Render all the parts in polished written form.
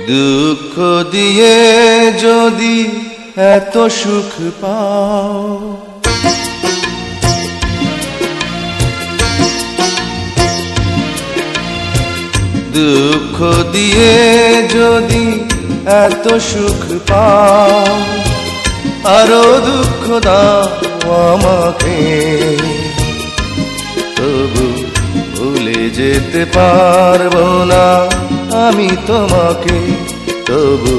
দুঃখ দিয়ে যদি এত সুখ পাও, দুঃখ দিয়ে যদি এত সুখ পাও, আরো দুঃখ দাও আমাকে, তবু ভুলে যেতে পারবো না আমি তোমাকে, তবু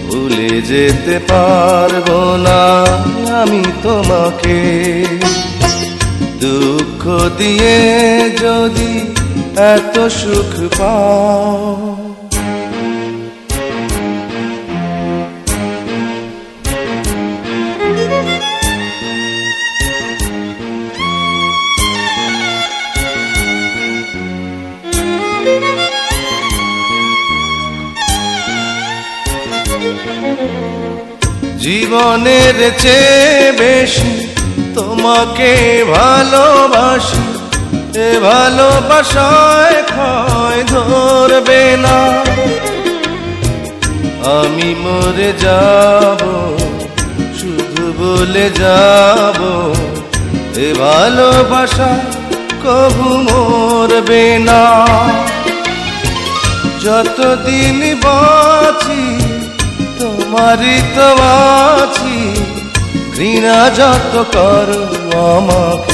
ভুলে যেতে পারবো না আমি তোমাকে। দুঃখ দিয়ে যদি এত সুখ পাও, জীবনের চেয়ে বেশি তোমাকে ভালোবাসি, এ ভালোবাসায় ক্ষয় ধরবে না। আমি মরে যাব শুধু বলে যাব, এ ভালোবাসা কবু মরবে না। যতদিন বাঁচি তোমারই তো আছি, ঘৃণা যত করো আমাকে,